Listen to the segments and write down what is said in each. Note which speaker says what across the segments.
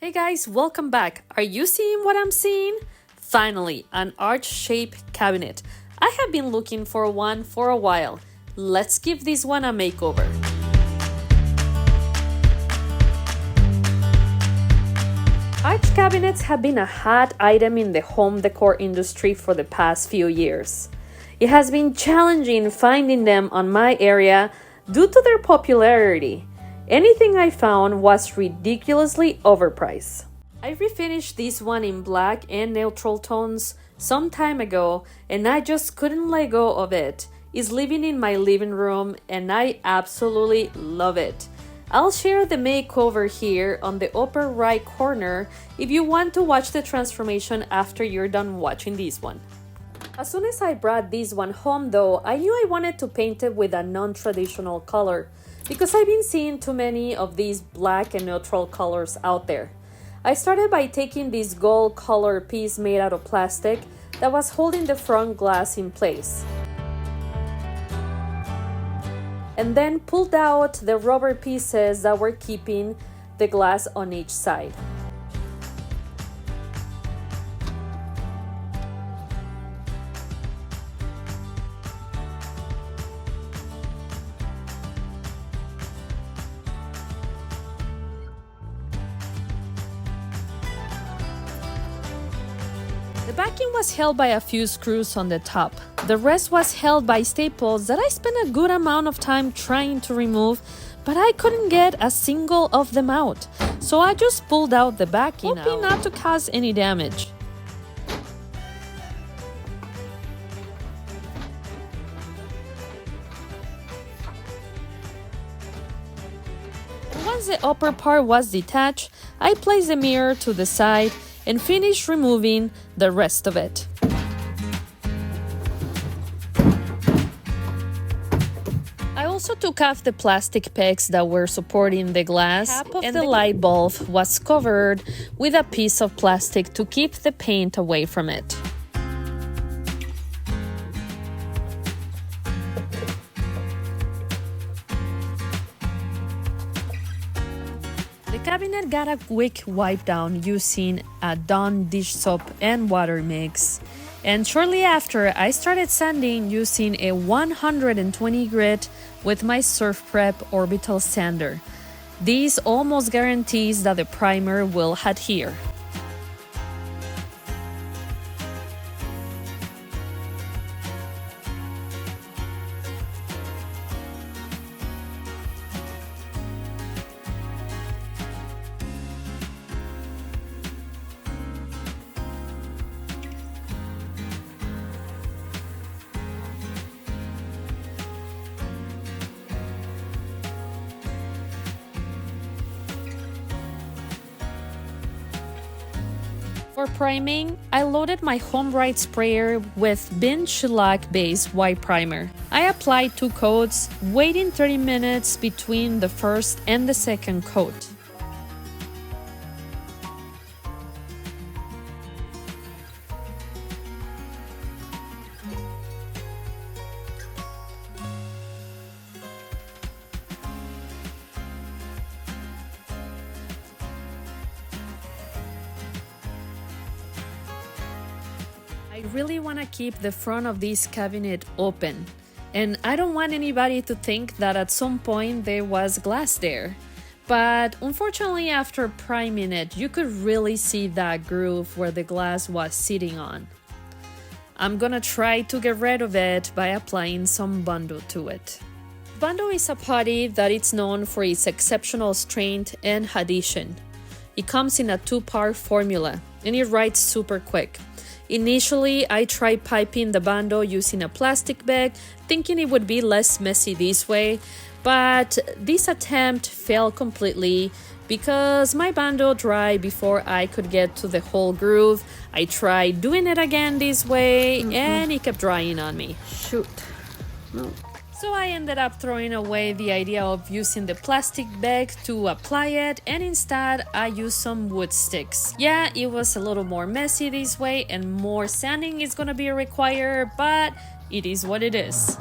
Speaker 1: Hey guys, welcome back. Are you seeing what I'm seeing? Finally, an arch-shaped cabinet. I have been looking for one for a while. Let's give this one a makeover. Arch cabinets have been a hot item in the home decor industry for the past few years. It has been challenging finding them on my area due to their popularity. Anything I found was ridiculously overpriced. I refinished this one in black and neutral tones some time ago, and I just couldn't let go of it. It's living in my living room and I absolutely love it. I'll share the makeover here on the upper right corner if you want to watch the transformation after you're done watching this one. As soon as I brought this one home though, I knew I wanted to paint it with a non-traditional color because I've been seeing too many of these black and neutral colors out there. I started by taking this gold color piece made out of plastic that was holding the front glass in place, and then pulled out the rubber pieces that were keeping the glass on each side. The backing was held by a few screws on the top. The rest was held by staples that I spent a good amount of time trying to remove, but I couldn't get a single of them out. So I just pulled out the backing, hoping not to cause any damage. Once the upper part was detached, I placed the mirror to the side and finished removing the rest of it. I also took off the plastic pegs that were supporting the glass, and the light bulb was covered with a piece of plastic to keep the paint away from it. The cabinet got a quick wipe down using a Dawn dish soap and water mix, and shortly after I started sanding using a 120 grit with my Surfprep orbital sander. This almost guarantees that the primer will adhere. For priming, I loaded my Home Bright sprayer with Bin shellac-based white primer. I applied 2 coats, waiting 30 minutes between the first and the second coat. I really want to keep the front of this cabinet open, and I don't want anybody to think that at some point there was glass there. But unfortunately, after priming it, you could really see that groove where the glass was sitting on. I'm gonna try to get rid of it by applying some Bondo to it. Bondo is a putty that is known for its exceptional strength and adhesion. It comes in a 2-part formula, and it dries super quick. Initially, I tried piping the Bondo using a plastic bag, thinking it would be less messy this way, but this attempt failed completely because my Bondo dried before I could get to the whole groove. I tried doing it again this way, and it kept drying on me.
Speaker 2: Shoot. No.
Speaker 1: So I ended up throwing away the idea of using the plastic bag to apply it, and instead I used some wood sticks. Yeah, it was a little more messy this way and more sanding is gonna be required, but it is what it is.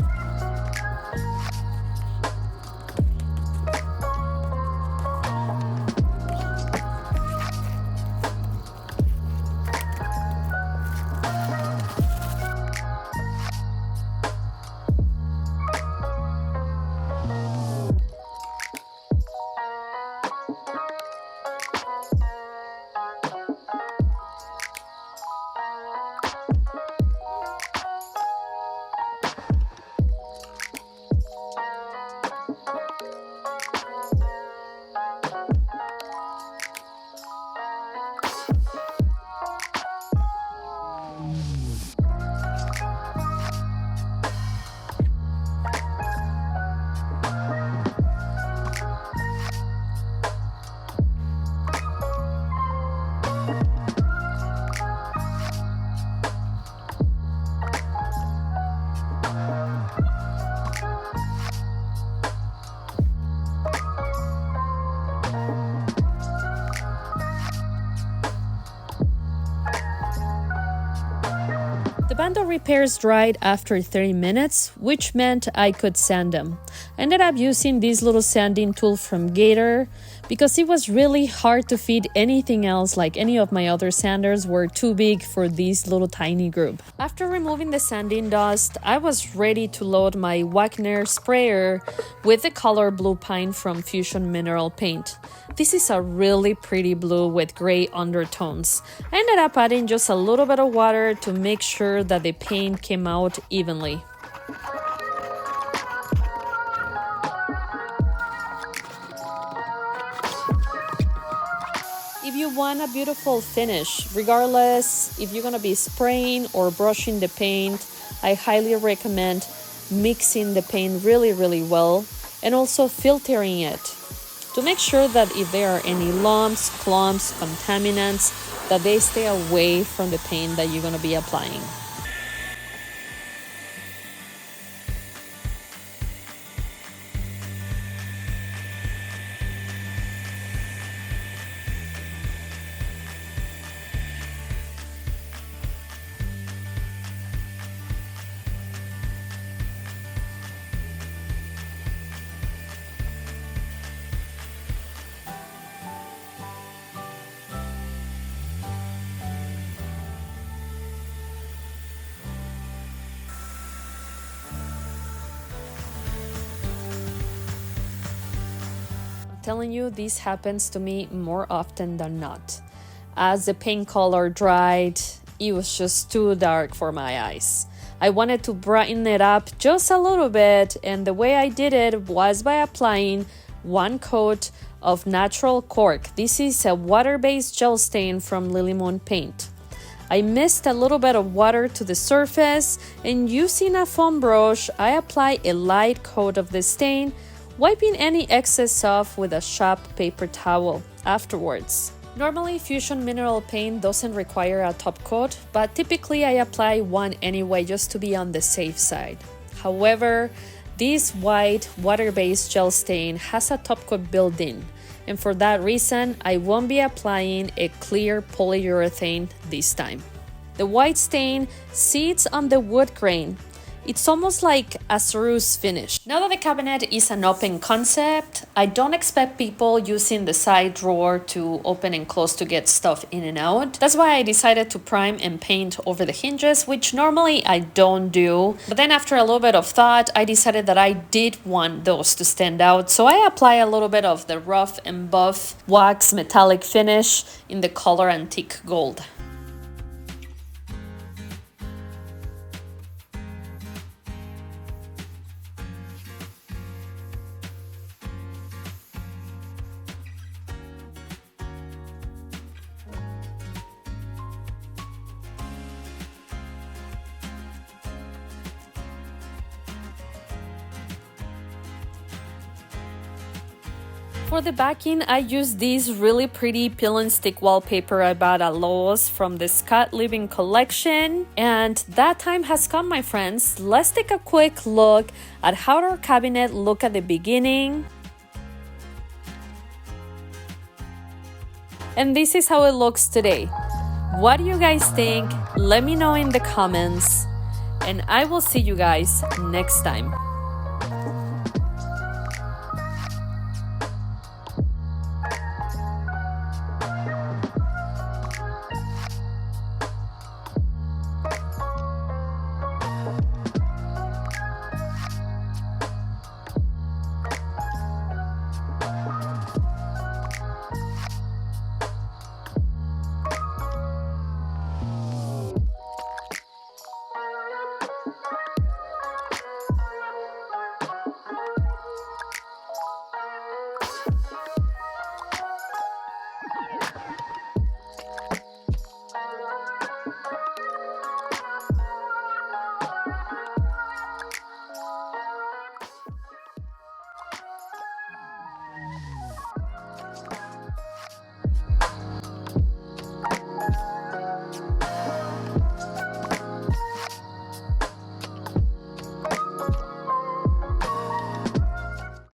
Speaker 1: The bando repairs dried after 30 minutes, which meant I could sand them. I ended up using this little sanding tool from Gator because it was really hard to feed anything else, like any of my other sanders were too big for this little tiny group. After removing the sanding dust, I was ready to load my Wagner sprayer with the color Blue Pine from Fusion Mineral Paint. This is a really pretty blue with gray undertones. I ended up adding just a little bit of water to make sure that the paint came out evenly. If you want a beautiful finish, regardless if you're gonna be spraying or brushing the paint, I highly recommend mixing the paint really well and also filtering it to make sure that if there are any lumps, clumps, contaminants, that they stay away from the paint that you're gonna be applying. Telling you, this happens to me more often than not. As the paint color dried, it was just too dark for my eyes. I wanted to brighten it up just a little bit, and the way I did it was by applying one coat of natural cork. This is a water-based gel stain from Lilly Paint. I mixed a little bit of water to the surface, and using a foam brush, I apply a light coat of the stain, wiping any excess off with a shop paper towel afterwards. Normally, Fusion Mineral Paint doesn't require a top coat, but typically I apply one anyway just to be on the safe side. However, this white water-based gel stain has a top coat built in, and for that reason, I won't be applying a clear polyurethane this time. The white stain sits on the wood grain. It's almost like a ceruse finish. Now that the cabinet is an open concept, I don't expect people using the side drawer to open and close to get stuff in and out. That's why I decided to prime and paint over the hinges, which normally I don't do. But then after a little bit of thought, I decided that I did want those to stand out. So I apply a little bit of the rough and buff wax metallic finish in the color Antique Gold. For the backing, I used this really pretty peel and stick wallpaper I bought at Lowe's from the Scott Living collection. And that time has come, my friends. Let's take a quick look at how our cabinet looked at the beginning. And this is how it looks today. What do you guys think? Let me know in the comments. And I will see you guys next time.